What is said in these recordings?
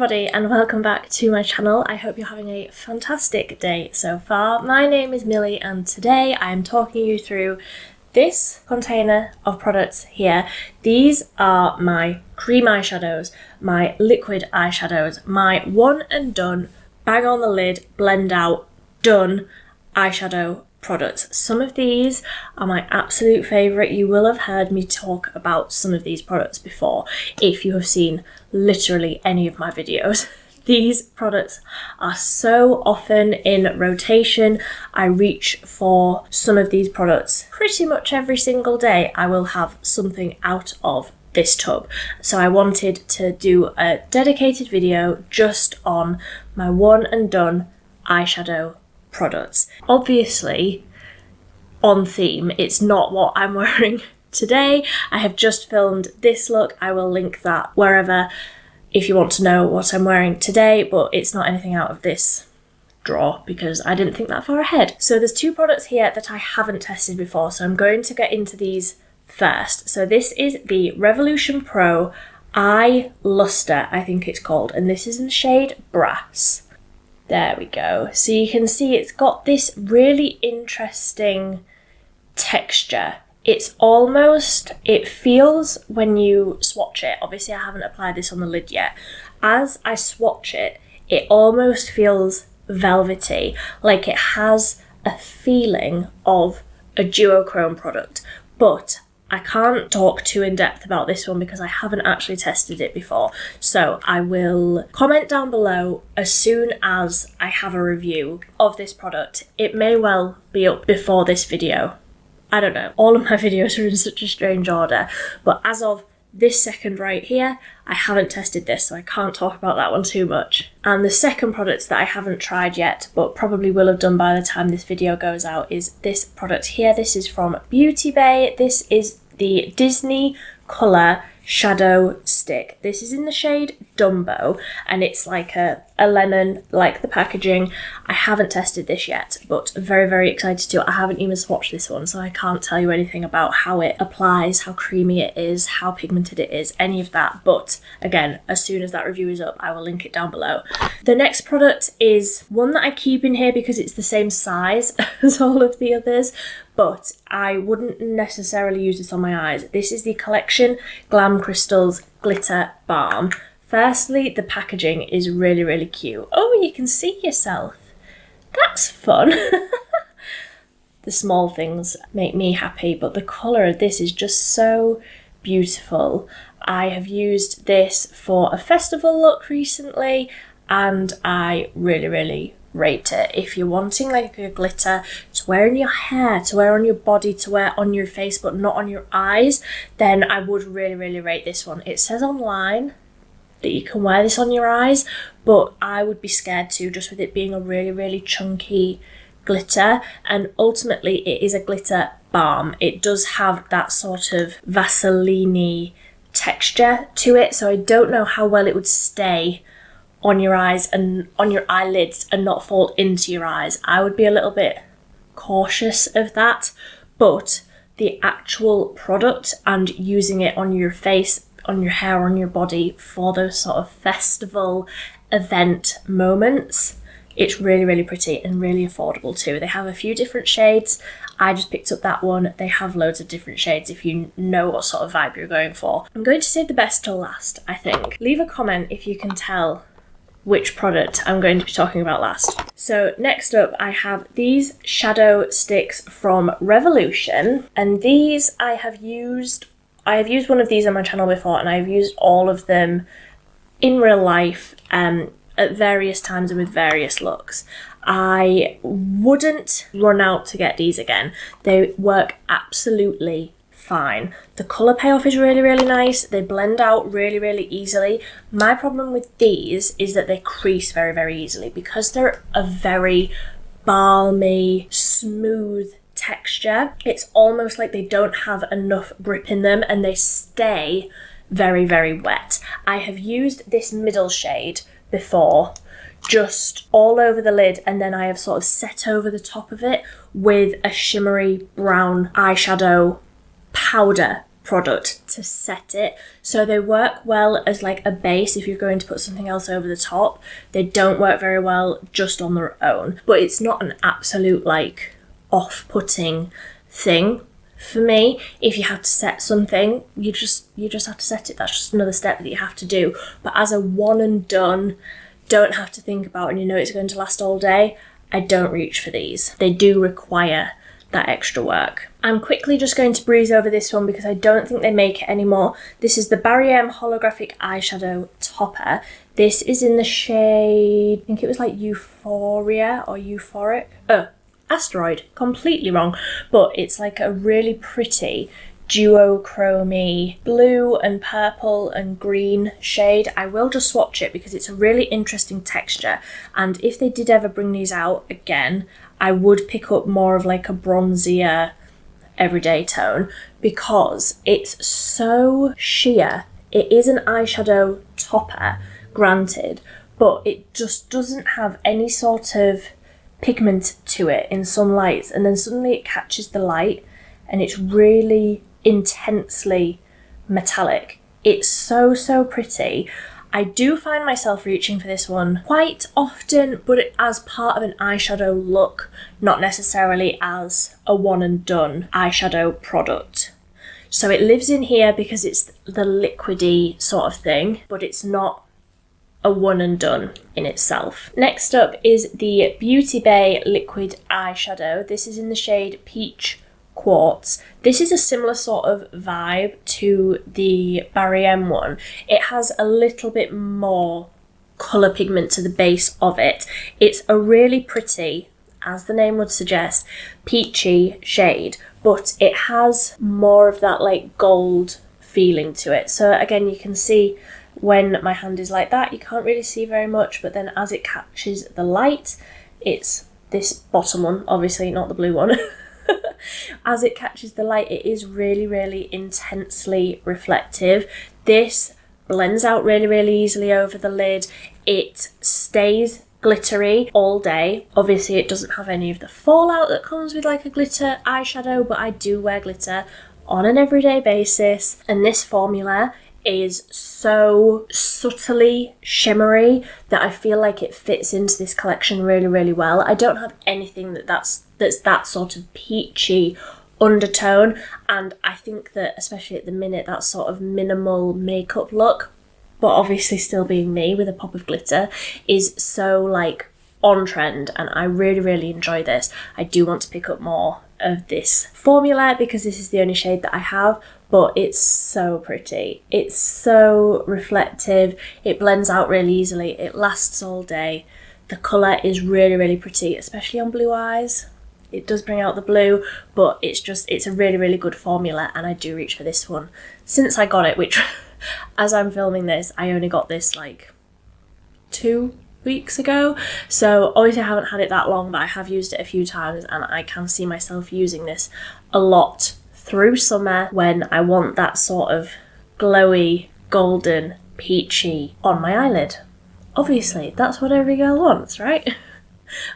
everybody and welcome back to my channel. I hope you're having a fantastic day so far. My name is Milli and today I am talking you through this container of products here. These are my cream eyeshadows, my liquid eyeshadows, my one and done, bang on the lid, blend out, done eyeshadow products. Some of these are my absolute favourite. You will have heard me talk about some of these products before if you have seen literally any of my videos. These products are so often in rotation. I reach for some of these products pretty much every single day. I will have something out of this tub. So I wanted to do a dedicated video just on my one and done eyeshadow products. Obviously, on theme, it's not what I'm wearing today. I have just filmed this look. I will link that wherever if you want to know what I'm wearing today, but it's not anything out of this drawer because I didn't think that far ahead. So there's two products here that I haven't tested before, so I'm going to get into these first. So this is the Revolution Pro Eye Lustre, I think it's called, and this is in the shade Brass. There we go. So you can see it's got this really interesting texture. It's almost, it feels when you swatch it, obviously I haven't applied this on the lid yet, as I swatch it, it almost feels velvety, like it has a feeling of a duochrome product, but I can't talk too in depth about this one because I haven't actually tested it before. So I will comment down below as soon as I have a review of this product. It may well be up before this video. I don't know. All of my videos are in such a strange order. But as of this second right here, I haven't tested this, so I can't talk about that one too much. And the second product that I haven't tried yet, but probably will have done by the time this video goes out, is this product here. This is from Beauty Bay. This is the Disney Colour Shadow Stick. This is in the shade Dumbo, and it's like a lemon, like the packaging. I haven't tested this yet, but very, very excited to. I haven't even swatched this one, so I can't tell you anything about how it applies, how creamy it is, how pigmented it is, any of that. But again, as soon as that review is up, I will link it down below. The next product is one that I keep in here because it's the same size as all of the others, but I wouldn't necessarily use this on my eyes. This is the Collection Glam Crystals Glitter Balm. Firstly, the packaging is really, really cute. Oh, you can see yourself. That's fun. The small things make me happy, but the colour of this is just so beautiful. I have used this for a festival look recently, and I really, really rate it. If you're wanting like a glitter to wear in your hair, to wear on your body, to wear on your face but not on your eyes, then I would really, really rate this one. It says online that you can wear this on your eyes, but I would be scared too, just with it being a really, really chunky glitter, and ultimately it is a glitter balm. It does have that sort of Vaseline-y texture to it, so I don't know how well it would stay on your eyes and on your eyelids and not fall into your eyes. I would be a little bit cautious of that, but the actual product and using it on your face, on your hair, on your body for those sort of festival event moments, it's really, really pretty and really affordable too. They have a few different shades. I just picked up that one. They have loads of different shades if you know what sort of vibe you're going for. I'm going to save the best till last, I think. Leave a comment if you can tell which product I'm going to be talking about last. So next up, I have these shadow sticks from Revolution, and these I have used one of these on my channel before, and I've used all of them in real life at various times and with various looks. I wouldn't run out to get these again. They work absolutely fine. The colour payoff is really, really nice. They blend out really, really easily. My problem with these is that they crease very, very easily because they're a very balmy, smooth texture. It's almost like they don't have enough grip in them and they stay very, very wet. I have used this middle shade before just all over the lid, and then I have sort of set over the top of it with a shimmery brown eyeshadow powder product to set it. So they work well as like a base if you're going to put something else over the top. They don't work very well just on their own, but it's not an absolute like off-putting thing for me. If you have to set something, you just have to set it. That's just another step that you have to do. But as a one and done, don't have to think about, and you know it's going to last all day, I don't reach for these. They do require that extra work. I'm quickly just going to breeze over this one because I don't think they make it anymore. This is the Barry Holographic Eyeshadow Topper. This is in the shade, I think it was like Euphoria or Euphoric. Asteroid, completely wrong, but it's like a really pretty duochromy blue and purple and green shade. I will just swatch it because it's a really interesting texture, and if they did ever bring these out again, I would pick up more of like a bronzier everyday tone because it's so sheer. It is an eyeshadow topper, granted, but it just doesn't have any sort of pigment to it in some lights, and then suddenly it catches the light and it's really intensely metallic. It's so pretty. I do find myself reaching for this one quite often, but as part of an eyeshadow look, not necessarily as a one and done eyeshadow product. So it lives in here because it's the liquidy sort of thing, but it's not a one and done in itself. Next up is the Beauty Bay Liquid Eyeshadow. This is in the shade Peach Quartz. This is a similar sort of vibe to the Barry M one. It has a little bit more colour pigment to the base of it. It's a really pretty, as the name would suggest, peachy shade, but it has more of that like gold feeling to it. So again, you can see when my hand is like that, you can't really see very much, but then as it catches the light, it's this bottom one, obviously not the blue one. As it catches the light, it is really intensely reflective. This blends out really easily over the lid. It stays glittery all day. Obviously it doesn't have any of the fallout that comes with like a glitter eyeshadow, but I do wear glitter on an everyday basis, and this formula is so subtly shimmery that I feel like it fits into this collection really well. I don't have anything that's that sort of peachy undertone, and I think that especially at the minute, that sort of minimal makeup look, but obviously still being me with a pop of glitter, is so like on trend, and I really enjoy this. I do want to pick up more of this formula because this is the only shade that I have, but it's so pretty. It's so reflective. It blends out really easily. It lasts all day. The colour is really pretty, especially on blue eyes. It does bring out the blue, but it's a really good formula, and I do reach for this one. Since I got it, which as I'm filming this, I only got this like 2 weeks ago, so obviously I haven't had it that long, but I have used it a few times, and I can see myself using this a lot through summer when I want that sort of glowy, golden, peachy on my eyelid. Obviously, that's what every girl wants, right?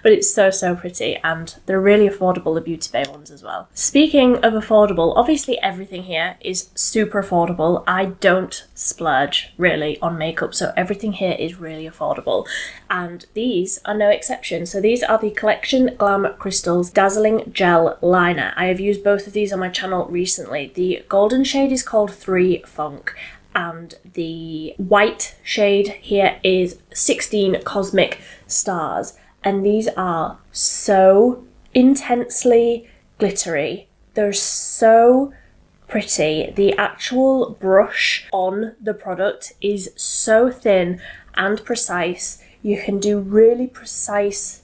But it's so pretty, and they're really affordable, the Beauty Bay ones as well. Speaking of affordable, obviously everything here is super affordable. I don't splurge really on makeup, so everything here is really affordable, and these are no exception. So these are the Collection Glam Crystals Dazzling Gel Liner. I have used both of these on my channel recently. The golden shade is called 3 Funk, and the white shade here is 16 Cosmic Stars. And these are so intensely glittery. They're so pretty. The actual brush on the product is so thin and precise. You can do really precise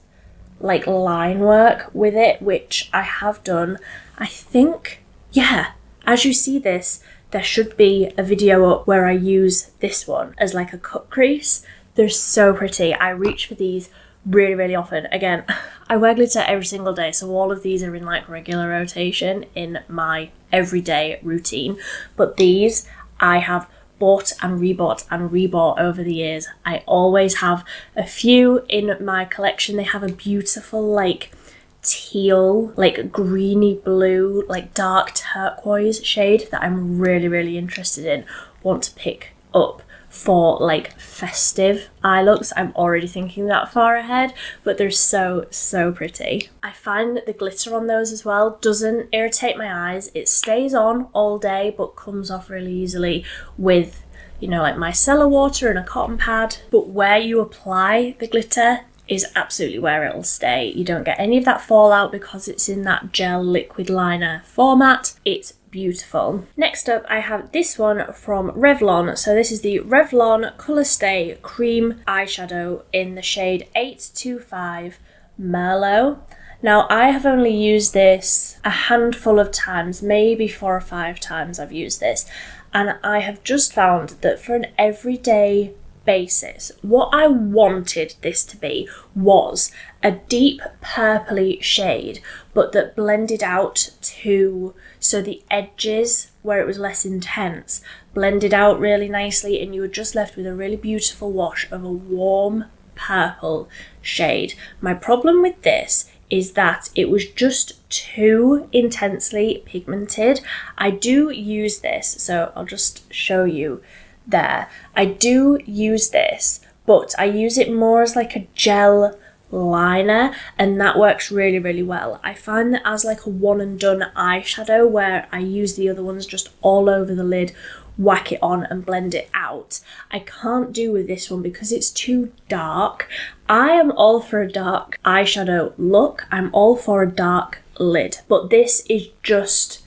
like line work with it, which I have done. I think, yeah, as you see this, there should be a video up where I use this one as like a cut crease. They're so pretty. I reach for these really often. Again, I wear glitter every single day, so all of these are in like regular rotation in my everyday routine, but these I have bought and rebought over the years. I always have a few in my collection. They have a beautiful like teal, like greeny blue, like dark turquoise shade that I'm really, really interested in, want to pick up for like festive eye looks. I'm already thinking that far ahead, but they're so pretty. I find that the glitter on those as well doesn't irritate my eyes. It stays on all day but comes off really easily with, you know, like micellar water and a cotton pad. But where you apply the glitter is absolutely where it'll stay. You don't get any of that fallout because it's in that gel liquid liner format. It's beautiful. Next up, I have this one from Revlon. So this is the Revlon Colour Stay Cream Eyeshadow in the shade 825 Merlot. Now, I have only used this a handful of times, maybe 4 or 5 times I've used this, and I have just found that for an everyday basis, what I wanted this to be was a deep purpley shade, but that blended out to, so the edges where it was less intense blended out really nicely, and you were just left with a really beautiful wash of a warm purple shade. My problem with this is that it was just too intensely pigmented. I do use this, so I'll just show you there. I do use this, but I use it more as like a gel liner, and that works really, really well. I find that as like a one and done eyeshadow, where I use the other ones just all over the lid, whack it on and blend it out, I can't do with this one because it's too dark. I am all for a dark eyeshadow look, I'm all for a dark lid, but this is just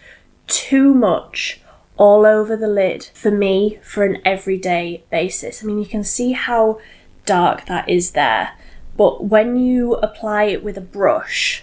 too much all over the lid for me for an everyday basis. I mean, you can see how dark that is there, but when you apply it with a brush,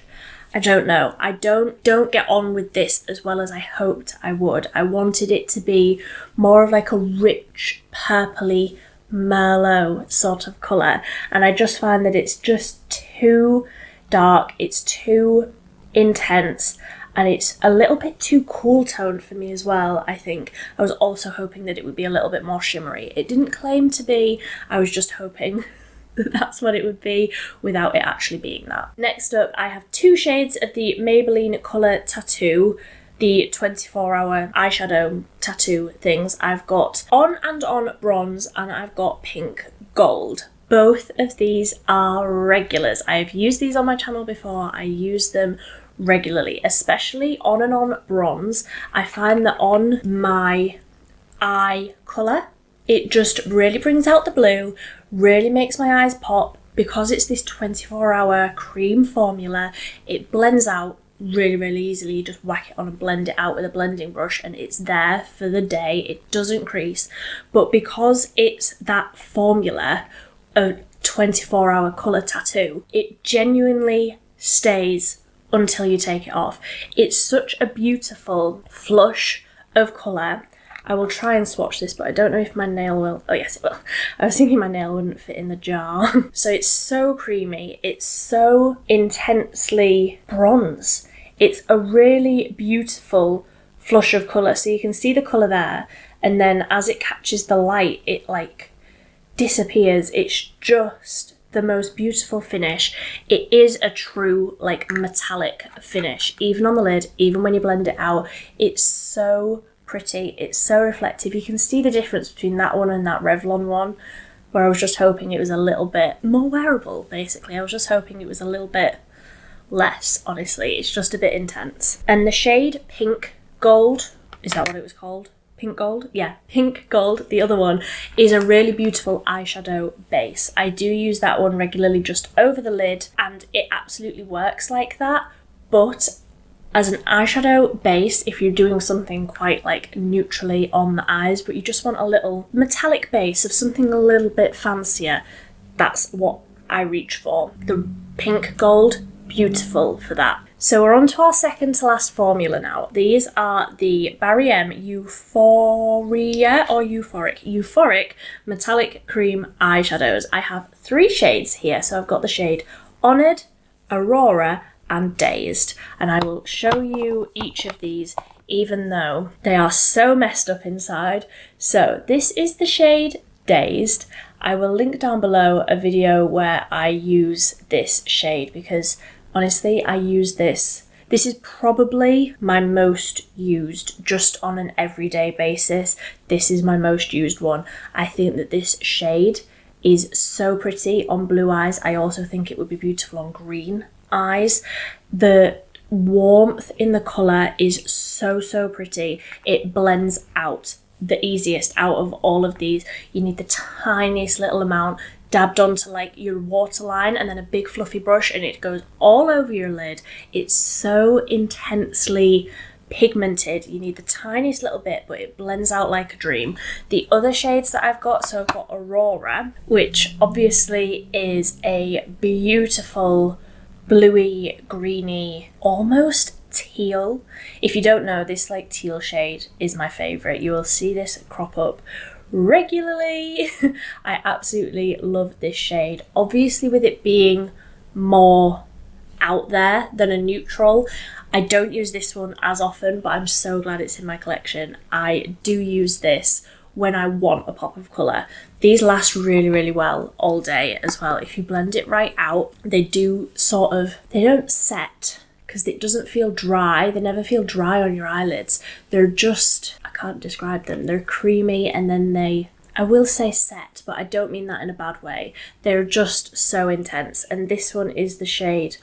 I don't know, I don't get on with this as well as I hoped I would. I wanted it to be more of like a rich purpley Merlot sort of colour, and I just find that it's just too dark, it's too intense, and it's a little bit too cool toned for me as well, I think. I was also hoping that it would be a little bit more shimmery. It didn't claim to be, I was just hoping that that's what it would be without it actually being that. Next up, I have 2 shades of the Maybelline Colour Tatoo, the 24-hour eyeshadow tattoo things. I've got On and On Bronze, and I've got Pink Gold. Both of these are regulars. I have used these on my channel before. I use them regularly, especially On and On Bronze. I find that on my eye colour, it just really brings out the blue, really makes my eyes pop. Because it's this 24-hour cream formula, it blends out really, really easily. You just whack it on and blend it out with a blending brush and it's there for the day. It doesn't crease. But because it's that formula, a 24-hour colour tattoo, it genuinely stays until you take it off. It's such a beautiful flush of colour. I will try and swatch this, but I don't know if my nail will. Oh yes, it will. I was thinking my nail wouldn't fit in the jar. So it's so creamy. It's so intensely bronze. It's a really beautiful flush of colour. So you can see the colour there, and then as it catches the light, it like disappears. It's just the most beautiful finish. It is a true like metallic finish, even on the lid, even when you blend it out. It's so pretty, it's so reflective. You can see the difference between that one and that Revlon one, where I was just hoping it was a little bit more wearable, basically. I was just hoping it was a little bit less, honestly. It's just a bit intense. And the shade Pink Gold, is that what it was called? Pink Gold? Yeah, Pink Gold, the other one, is a really beautiful eyeshadow base. I do use that one regularly just over the lid, and it absolutely works like that, but as an eyeshadow base, if you're doing something quite like neutrally on the eyes, but you just want a little metallic base of something a little bit fancier, that's what I reach for. The Pink Gold, beautiful for that. So we're on to our second to last formula now. These are the Barry M Euphoria or Euphoric Metallic Cream Eyeshadows. I have 3 shades here. So I've got the shade Honoured, Aroura, and Dazed, and I will show you each of these even though they are so messed up inside. So this is the shade Dazed. I will link down below a video where I use this shade because Honestly, I use this. This is probably my most used, just on an everyday basis. This is my most used one. I think that this shade is so pretty on blue eyes. I also think it would be beautiful on green eyes. The warmth in the colour is so pretty. It blends out the easiest out of all of these. You need the tiniest little amount dabbed onto like your waterline and then a big fluffy brush, and it goes all over your lid. It's so intensely pigmented. You need the tiniest little bit, but it blends out like a dream. The other shades that I've got, so I've got Aroura, which obviously is a beautiful bluey, greeny, almost teal. If you don't know, this like teal shade is my favourite. You will see this crop up regularly. I absolutely love this shade. Obviously, with it being more out there than a neutral, I don't use this one as often, but I'm so glad it's in my collection. I do use this when I want a pop of colour. These last really well all day as well. If you blend it right out, they do sort of, they don't set because it doesn't feel dry. They never feel dry on your eyelids. They're just, I can't describe them. They're creamy, and then they, I will say set, but I don't mean that in a bad way. They're just so intense. And this one is the shade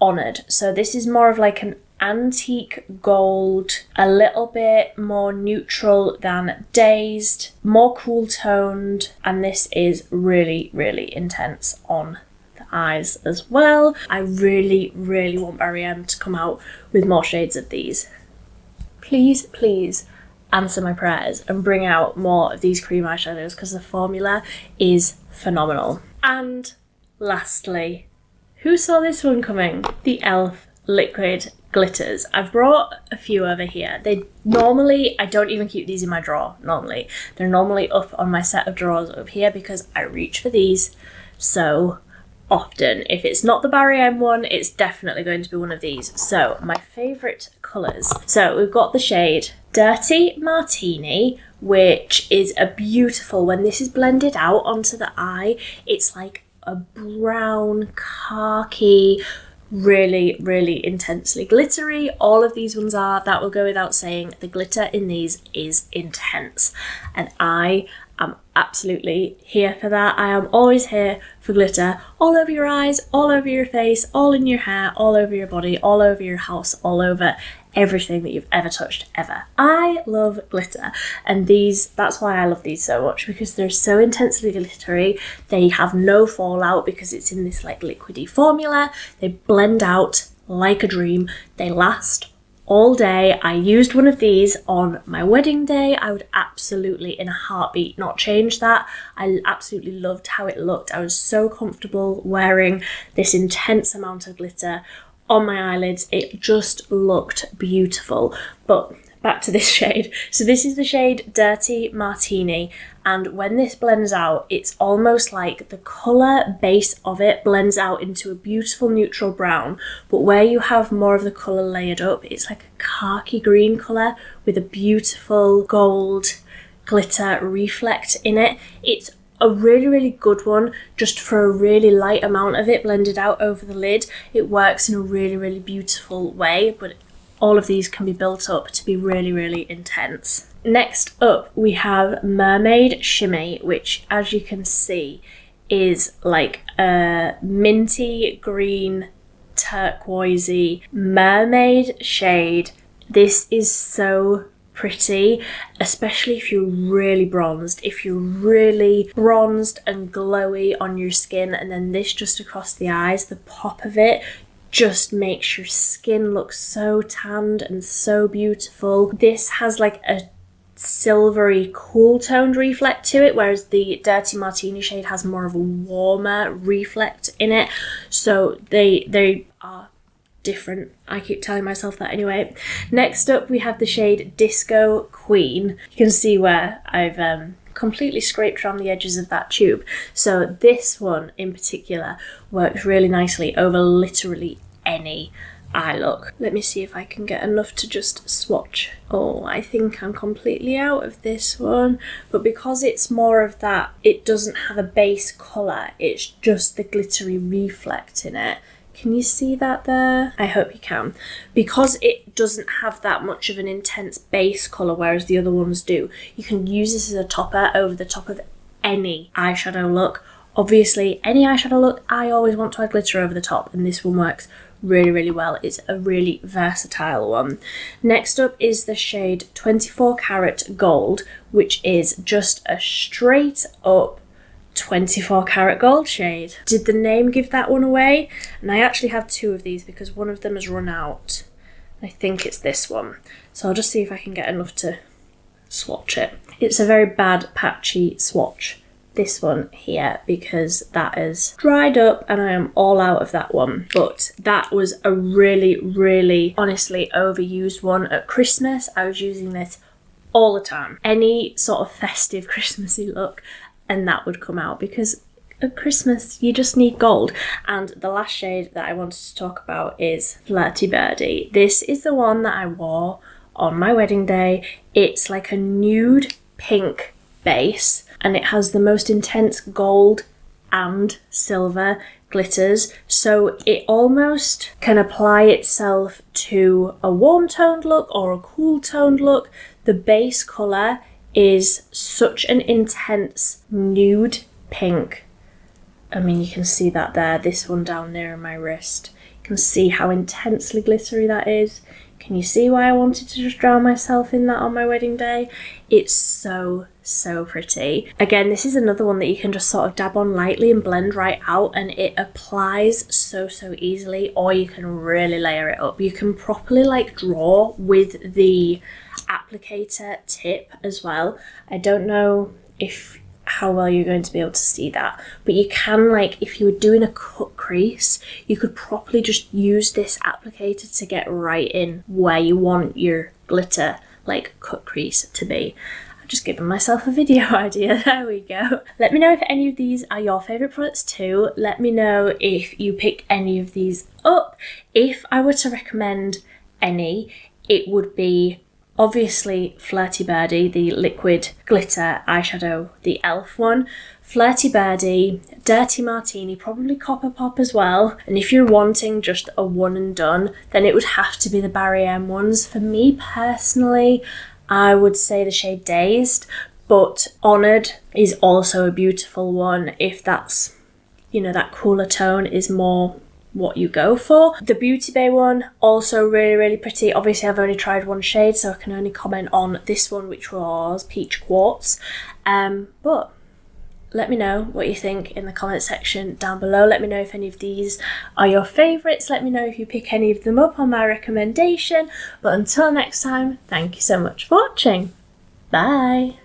Honoured. So this is more of like an antique gold, a little bit more neutral than Dazed, more cool toned, and this is really intense on the eyes as well. I really want Barry M to come out with more shades of these. Please answer my prayers and bring out more of these cream eyeshadows, because the formula is phenomenal. And lastly, who saw this one coming? The e.l.f. liquid glitters. I've brought a few over here. They normally, I don't even keep these in my drawer normally. They're normally up on my set of drawers up here because I reach for these so often. If it's not the Barry M one, it's definitely going to be one of these. So my favourite colours. So we've got the shade Dirty Martini, which is a beautiful, when this is blended out onto the eye, it's like a brown, khaki, really intensely glittery. All of these ones are, that will go without saying. The glitter in these is intense, and I am absolutely here for that. I am always here for glitter all over your eyes, all over your face, all in your hair, all over your body, all over your house, all over everything that you've ever touched ever. I love glitter, and these, that's why I love these so much, because they're so intensely glittery. They have no fallout because it's in this like liquidy formula. They blend out like a dream. They last all day. I used one of these on my wedding day. I would absolutely in a heartbeat not change that. I absolutely loved how it looked. I was so comfortable wearing this intense amount of glitter on my eyelids. It just looked beautiful. But back to this shade. So this is the shade Dirty Martini, and when this blends out, it's almost like the colour base of it blends out into a beautiful neutral brown, but where you have more of the colour layered up, it's like a khaki green colour with a beautiful gold glitter reflect in it. It's a really good one just for a really light amount of it blended out over the lid. It works in a really beautiful way, but all of these can be built up to be really intense. Next up, we have Mermaid Shimmy, which, as you can see, is like a minty green, turquoisey mermaid shade. This is so pretty, especially if you're really bronzed. If you're really bronzed and glowy on your skin, and then this just across the eyes, the pop of it just makes your skin look so tanned and so beautiful. This has like a silvery cool toned reflect to it, whereas the Dirty Martini shade has more of a warmer reflect in it. So they are different. I keep telling myself that anyway. Next up, we have the shade Disco Queen. You can see where I've completely scraped around the edges of that tube. So this one in particular works really nicely over literally any eye look. Let me see if I can get enough to just swatch. Oh, I think I'm completely out of this one, but because it's more of that, it doesn't have a base colour, it's just the glittery reflect in it. Can you see that there? I hope you can. Because it doesn't have that much of an intense base colour, whereas the other ones do, you can use this as a topper over the top of any eyeshadow look. Obviously, any eyeshadow look, I always want to add glitter over the top, and this one works really, really well. It's a really versatile one. Next up is the shade 24 Karat Gold, which is just a straight up 24 karat gold shade. Did the name give that one away? And I actually have two of these because one of them has run out. I think it's this one. So I'll just see if I can get enough to swatch it. It's a very bad patchy swatch, this one here, because that is dried up and I am all out of that one. But that was a really, really honestly overused one at Christmas. I was using this all the time. Any sort of festive Christmassy look, and that would come out, because at Christmas you just need gold. And the last shade that I wanted to talk about is Flirty Birdie. This is the one that I wore on my wedding day. It's like a nude pink base and it has the most intense gold and silver glitters, so it almost can apply itself to a warm toned look or a cool toned look. The base colour is such an intense nude pink. I mean, you can see that there, this one down near my wrist. You can see how intensely glittery that is. Can you see why I wanted to just drown myself in that on my wedding day? It's so, so pretty. Again, this is another one that you can just sort of dab on lightly and blend right out, and it applies so, so easily, or you can really layer it up. You can properly like draw with the applicator tip as well. I don't know how well you're going to be able to see that, but you can, like, if you were doing a cut crease, you could properly just use this applicator to get right in where you want your glitter like cut crease to be. I've just given myself a video idea. There we go. Let me know if any of these are your favourite products too. Let me know if you pick any of these up. If I were to recommend any, it would be obviously Flirty Birdie, the liquid glitter eyeshadow, the e.l.f. one. Flirty Birdie, Dirty Martini, probably Copper Pop as well. And if you're wanting just a one and done, then it would have to be the Barry M ones. For me personally, I would say the shade Dazed, but Honoured is also a beautiful one if that's, you know, that cooler tone is more what you go for. The Beauty Bay one, also really, really pretty. Obviously I've only tried one shade, so I can only comment on this one, which was Peach Quartz. But let me know what you think in the comment section down below. Let me know if any of these are your favourites. Let me know if you pick any of them up on my recommendation. But until next time, thank you so much for watching. Bye.